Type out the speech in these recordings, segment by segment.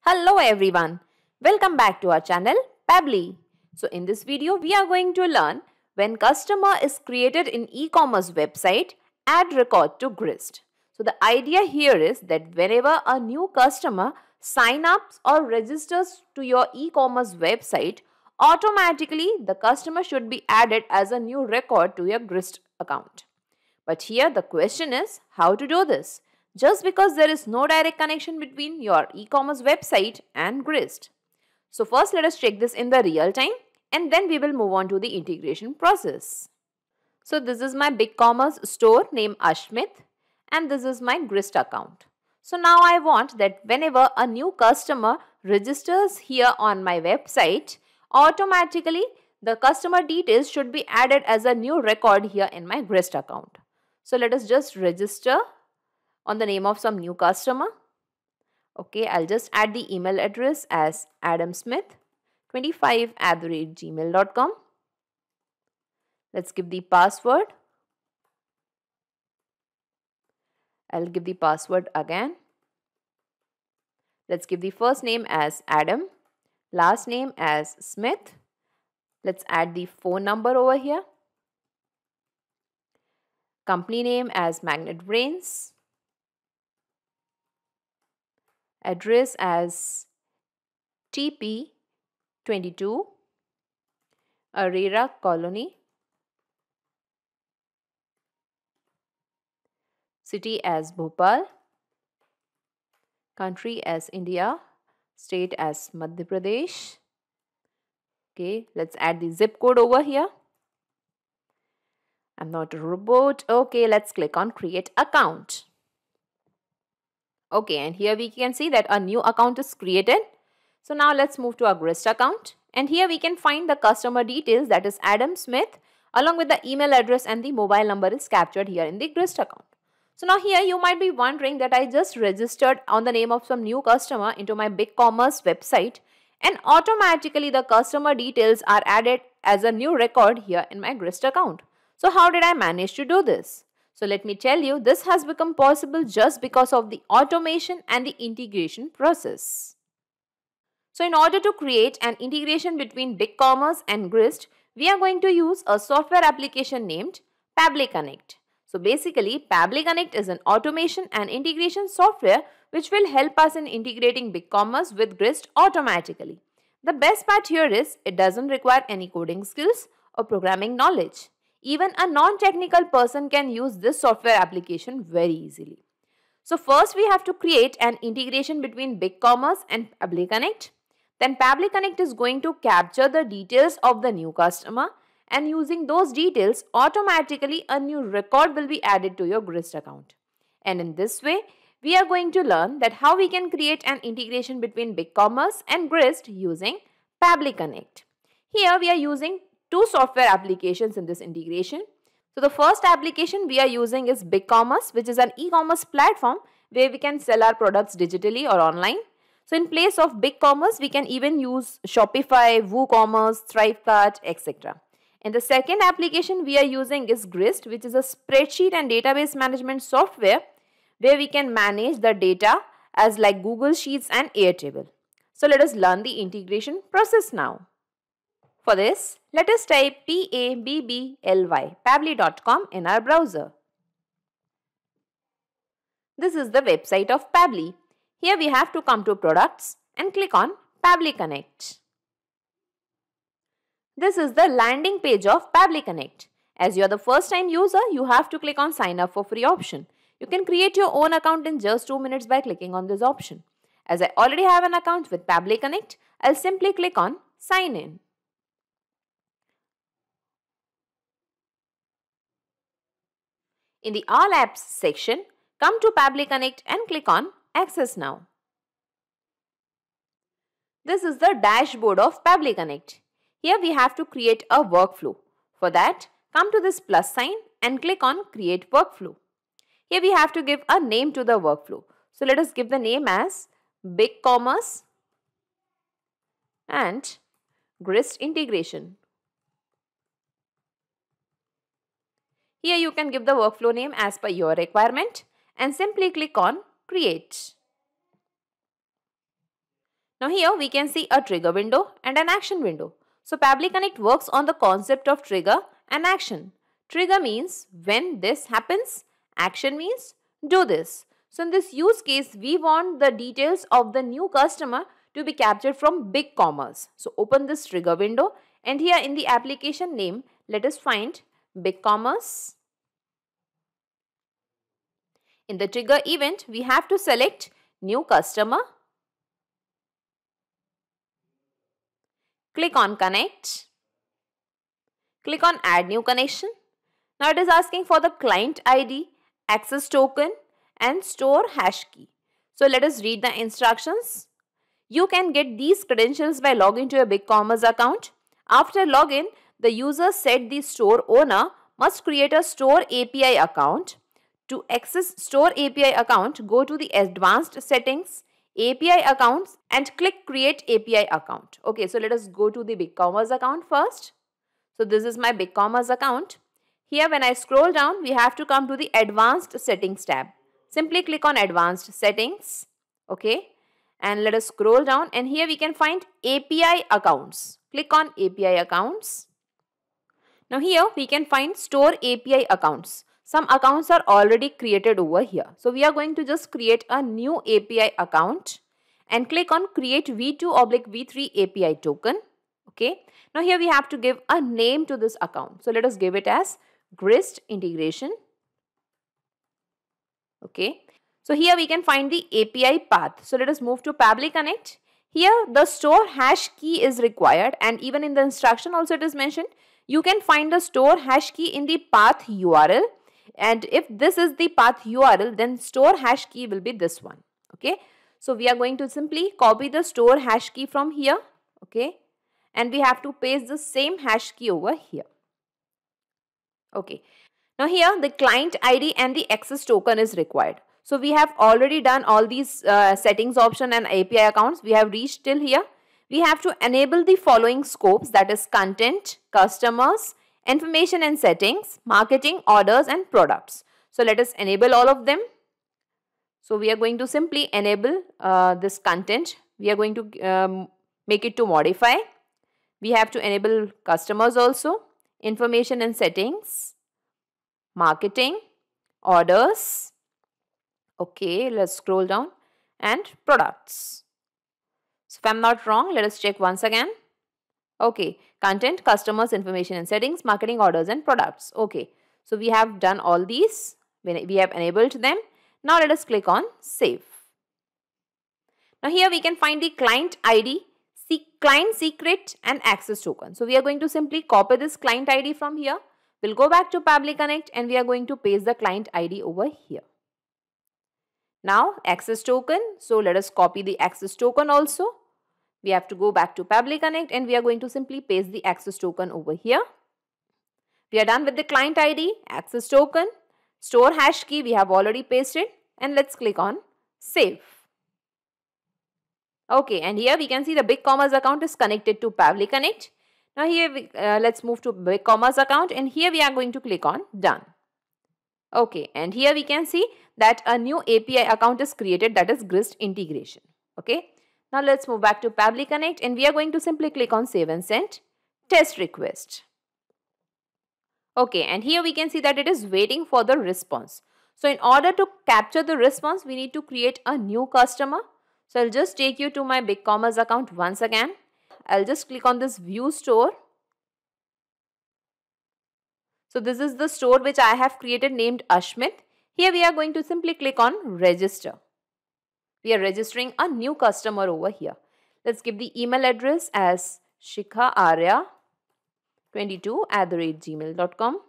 Hello everyone, welcome back to our channel Pabbly. So in this video we are going to learn when customer is created in e-commerce website, add record to Grist. So the idea here is that whenever a new customer sign ups or registers to your e-commerce website, automatically the customer should be added as a new record to your Grist account. But here the question is how to do this, just because there is no direct connection between your e-commerce website and Grist. So first let us check this in the real time and then we will move on to the integration process. So this is my BigCommerce store named Ashmit and this is my Grist account. So now I want that whenever a new customer registers here on my website, automatically the customer details should be added as a new record here in my Grist account. So let us just register on the name of some new customer. Okay, I'll just add the email address as adamsmith25@gmail.com. Let's give the password. I'll give the password again. Let's give the first name as Adam, last name as Smith. Let's add the phone number over here. Company name as Magnet Brains. Address as TP22, Arera Colony. City as Bhopal. Country as India. State as Madhya Pradesh. Okay, let's add the zip code over here. I'm not a robot. Okay, let's click on create account. Okay, and here we can see that a new account is created. So now let's move to our Grist account. And here we can find the customer details, that is Adam Smith, along with the email address and the mobile number is captured here in the Grist account. So now here you might be wondering that I just registered on the name of some new customer into my BigCommerce website and automatically the customer details are added as a new record here in my Grist account. So how did I manage to do this? So let me tell you, this has become possible just because of the automation and the integration process. So in order to create an integration between BigCommerce and Grist, we are going to use a software application named Pabbly Connect. So basically, Pabbly Connect is an automation and integration software which will help us in integrating BigCommerce with Grist automatically. The best part here is it doesn't require any coding skills or programming knowledge. Even a non-technical person can use this software application very easily. So first we have to create an integration between BigCommerce and Pabbly Connect. Then Pabbly Connect is going to capture the details of the new customer and using those details automatically a new record will be added to your Grist account. And in this way we are going to learn that how we can create an integration between BigCommerce and Grist using Pabbly Connect. Here we are using two software applications in this integration. So the first application we are using is BigCommerce, which is an e-commerce platform where we can sell our products digitally or online. So in place of BigCommerce, we can even use Shopify, WooCommerce, Thrivecart, etc. And the second application we are using is Grist, which is a spreadsheet and database management software where we can manage the data as like Google Sheets and Airtable. So let us learn the integration process now. For this, let us type pabbly, pabbly.com in our browser. This is the website of Pabbly. Here we have to come to products and click on Pabbly Connect. This is the landing page of Pabbly Connect. As you are the first time user, you have to click on sign up for free option. You can create your own account in just 2 minutes by clicking on this option. As I already have an account with Pabbly Connect, I'll simply click on sign in. In the All Apps section, come to Pabbly Connect and click on Access Now. This is the dashboard of Pabbly Connect. Here we have to create a workflow. For that, come to this plus sign and click on Create Workflow. Here we have to give a name to the workflow. So let us give the name as BigCommerce and Grist Integration. Here you can give the workflow name as per your requirement and simply click on Create. Now here we can see a trigger window and an action window. So Pabbly Connect works on the concept of trigger and action. Trigger means when this happens, action means do this. So in this use case, we want the details of the new customer to be captured from BigCommerce. So open this trigger window and here in the application name, let us find BigCommerce. In the trigger event, we have to select new customer. Click on connect. Click on add new connection. Now it is asking for the client ID, access token and store hash key. So let us read the instructions. You can get these credentials by logging to your BigCommerce account. After login, the user said the store owner must create a store API account. To access store API account, go to the advanced settings, API accounts and click create API account. Okay, so let us go to the BigCommerce account first. So this is my BigCommerce account. Here when I scroll down, we have to come to the advanced settings tab. Simply click on advanced settings. Okay, and let us scroll down and here we can find API accounts. Click on API accounts. Now here we can find store API accounts. Some accounts are already created over here. So we are going to just create a new API account and click on create v2/v3 API token. Okay. Now here we have to give a name to this account. So let us give it as Grist Integration. Okay. So here we can find the API path. So let us move to Pabbly Connect. Here the store hash key is required and even in the instruction also it is mentioned. You can find the store hash key in the path URL. And if this is the path URL, then store hash key will be this one. Okay. So we are going to simply copy the store hash key from here. Okay. And we have to paste the same hash key over here. Okay. Now here the client ID and the access token is required. So we have already done all these settings option and API accounts. We have reached till here. We have to enable the following scopes, that is content, customers, information and settings, marketing, orders and products. So let us enable all of them. So we are going to simply enable this content. We are going to make it to modify. We have to enable customers also, information and settings, marketing, orders. Okay, let's scroll down and products. So if I'm not wrong, let us check once again. Okay, content, customers, information and settings, marketing, orders and products. Okay, so we have done all these. We have enabled them. Now let us click on save. Now here we can find the client ID, client secret and access token. So we are going to simply copy this client ID from here. We'll go back to Pabbly Connect and we are going to paste the client ID over here. Now access token. So let us copy the access token also. We have to go back to Pabbly Connect and we are going to simply paste the access token over here. We are done with the client ID, access token, store hash key we have already pasted and let's click on save. Okay, and here we can see the BigCommerce account is connected to Pabbly Connect. Now here let's move to BigCommerce account and here we are going to click on done. Okay, and here we can see that a new API account is created, that is Grist Integration. Okay. Now let's move back to Pabbly Connect and we are going to simply click on save and send test request. Okay, and here we can see that it is waiting for the response. So in order to capture the response, we need to create a new customer. So I'll just take you to my BigCommerce account once again. I'll just click on this view store. So this is the store which I have created named Ashmit. Here we are going to simply click on register. We are registering a new customer over here. Let's give the email address as shikhaarya22@gmail.com.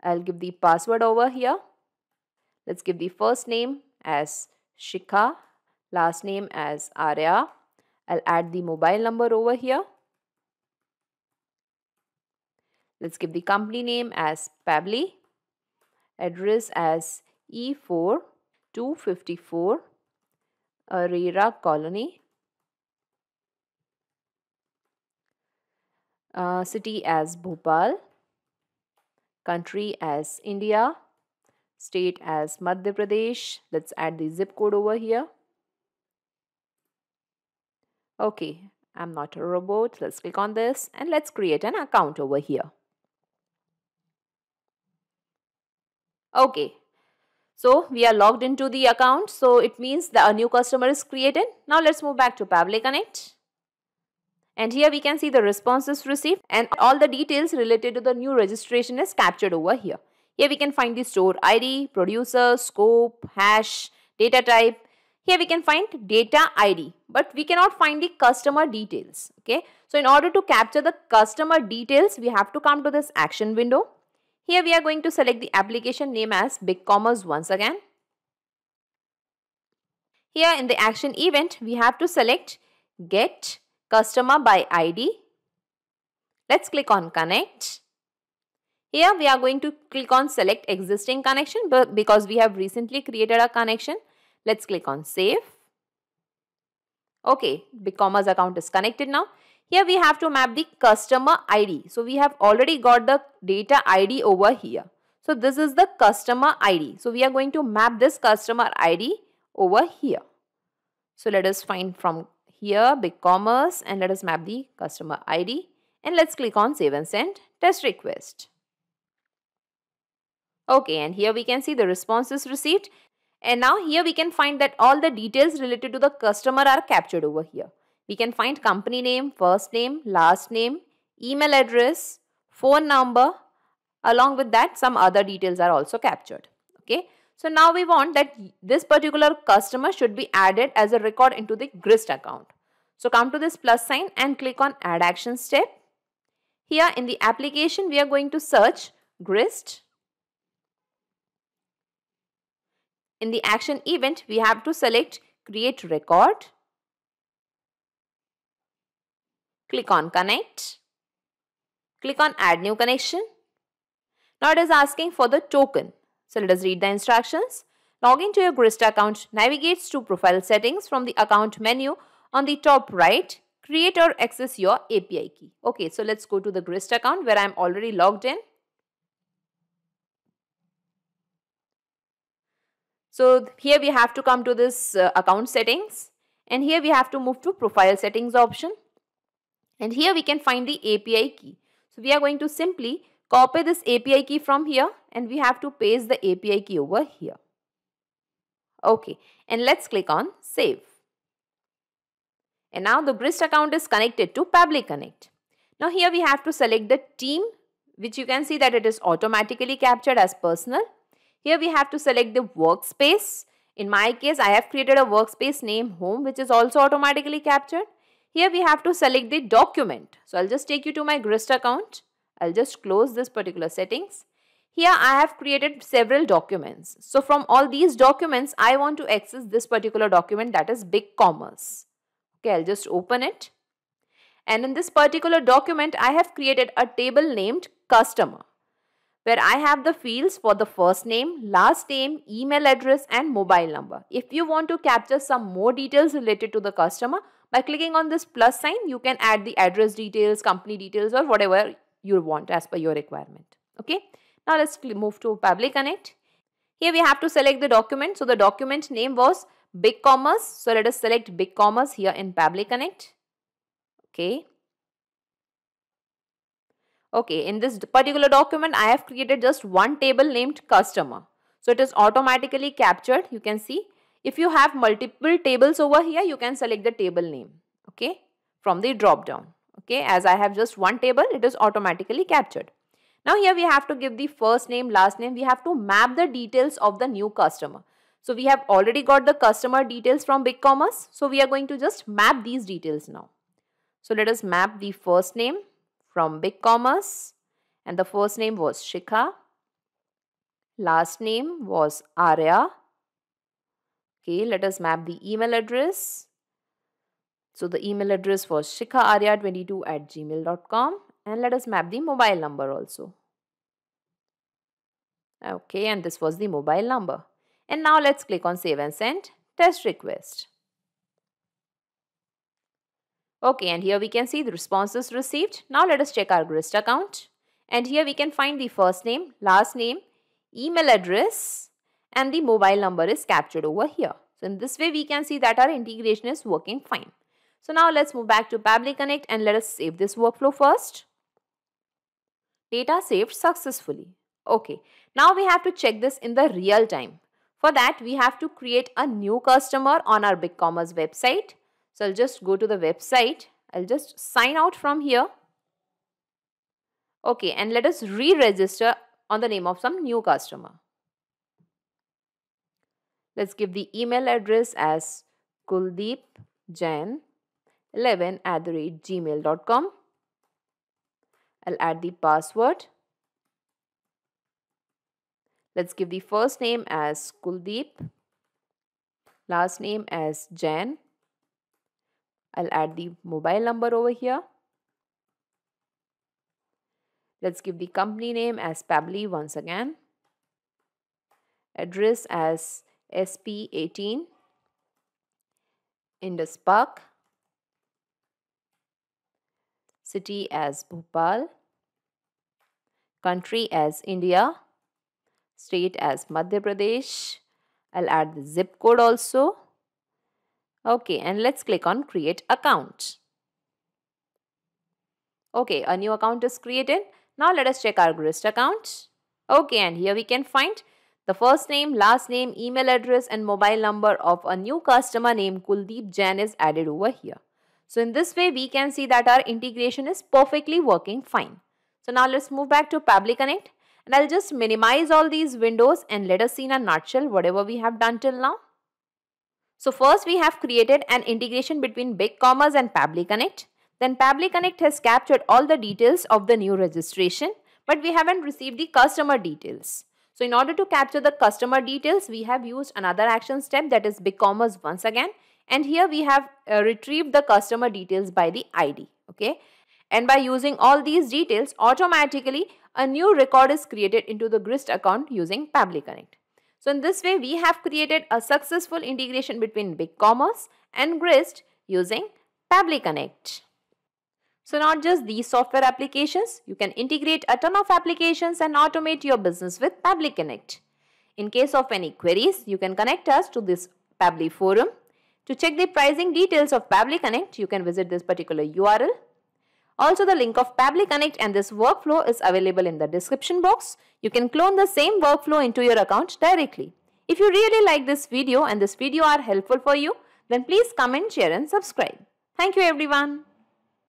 I'll give the password over here. Let's give the first name as Shikha, last name as Arya. I'll add the mobile number over here. Let's give the company name as Pabbly, address as E4 254 Arera Colony, city as Bhopal, country as India, state as Madhya Pradesh. Let's add the zip code over here. Okay, I'm not a robot. Let's click on this and let's create an account over here. Okay, so we are logged into the account. So it means that a new customer is created. Now let's move back to Pabbly Connect. And here we can see the responses received and all the details related to the new registration is captured over here. Here we can find the store ID, producer, scope, hash, data type. Here we can find data ID, but we cannot find the customer details. Okay, so in order to capture the customer details, we have to come to this action window. Here we are going to select the application name as BigCommerce once again. Here in the action event, we have to select Get Customer by ID. Let's click on Connect. Here we are going to click on Select Existing Connection because we have recently created a connection. Let's click on Save. Okay, BigCommerce account is connected now. Here we have to map the customer ID. So we have already got the data ID over here. So this is the customer ID. So we are going to map this customer ID over here. So let us find from here BigCommerce and let us map the customer ID. And let's click on Save and Send Test Request. Okay, and here we can see the responses received. And now here we can find that all the details related to the customer are captured over here. We can find company name, first name, last name, email address, phone number. Along with that, some other details are also captured. Okay. So now we want that this particular customer should be added as a record into the Grist account. So come to this plus sign and click on Add Action step. Here in the application, we are going to search Grist. In the action event, we have to select Create Record. Click on Connect. Click on Add New Connection. Now it is asking for the token. So let us read the instructions. Log into your Grist account. Navigates to Profile Settings from the Account menu on the top right. Create or access your API key. Okay, so let's go to the Grist account where I am already logged in. So here we have to come to this account settings and here we have to move to profile settings option and here we can find the API key. So we are going to simply copy this API key from here and we have to paste the API key over here. Okay, and let's click on Save. And now the Grist account is connected to Pabbly Connect. Now here we have to select the team, which you can see that it is automatically captured as personal. Here we have to select the workspace. In my case, I have created a workspace name home, which is also automatically captured. Here we have to select the document. So I'll just take you to my Grist account. I'll just close this particular settings. Here I have created several documents. So from all these documents, I want to access this particular document, that is BigCommerce. Okay, I'll just open it. And in this particular document, I have created a table named Customer, where I have the fields for the first name, last name, email address and mobile number. If you want to capture some more details related to the customer, by clicking on this plus sign, you can add the address details, company details or whatever you want as per your requirement. Okay. Now let's move to Pabbly Connect. Here we have to select the document. So the document name was BigCommerce. So let us select BigCommerce here in Pabbly Connect. Okay. Okay, in this particular document, I have created just one table named customer. So it is automatically captured. You can see if you have multiple tables over here, you can select the table name. Okay, from the drop down. Okay, as I have just one table, it is automatically captured. Now here we have to give the first name, last name. We have to map the details of the new customer. So we have already got the customer details from BigCommerce. So we are going to just map these details now. So let us map the first name from BigCommerce and the first name was Shikha. Last name was Arya. Okay, let us map the email address. So the email address was shikhaarya22@gmail.com and let us map the mobile number also. Okay, and this was the mobile number. And now let's click on Save and Send Test Request. Okay, and here we can see the responses received. Now let us check our Grist account. And here we can find the first name, last name, email address and the mobile number is captured over here. So in this way we can see that our integration is working fine. So now let's move back to Pabbly Connect and let us save this workflow first. Data saved successfully. Okay, now we have to check this in the real time. For that, we have to create a new customer on our BigCommerce website. So I'll just go to the website. I'll just sign out from here. Okay, and let us re-register on the name of some new customer. Let's give the email address as kuldeepjain11@gmail.com. I'll add the password. Let's give the first name as Kuldeep, last name as Jain. I'll add the mobile number over here. Let's give the company name as Pabbly once again. Address as SP18, Indus Park. City as Bhopal. Country as India. State as Madhya Pradesh. I'll add the zip code also. Okay, and let's click on create account. Okay, a new account is created. Now let us check our Grist account. Okay, and here we can find the first name, last name, email address and mobile number of a new customer named Kuldeep Jain is added over here. So in this way, we can see that our integration is perfectly working fine. So now let's move back to Pabbly Connect. And I'll just minimize all these windows and let us see in a nutshell whatever we have done till now. So first we have created an integration between BigCommerce and Pabbly Connect. Then Pabbly Connect has captured all the details of the new registration, but we haven't received the customer details. So in order to capture the customer details, we have used another action step, that is BigCommerce once again. And here we have retrieved the customer details by the ID. Okay. And by using all these details, automatically a new record is created into the Grist account using Pabbly Connect. So in this way, we have created a successful integration between BigCommerce and Grist using Pabbly Connect. So not just these software applications, you can integrate a ton of applications and automate your business with Pabbly Connect. In case of any queries, you can connect us to this Pabbly forum. To check the pricing details of Pabbly Connect, you can visit this particular URL. Also, the link of Pabbly Connect and this workflow is available in the description box. You can clone the same workflow into your account directly. If you really like this video and this video are helpful for you, then please comment, share and subscribe. Thank you everyone.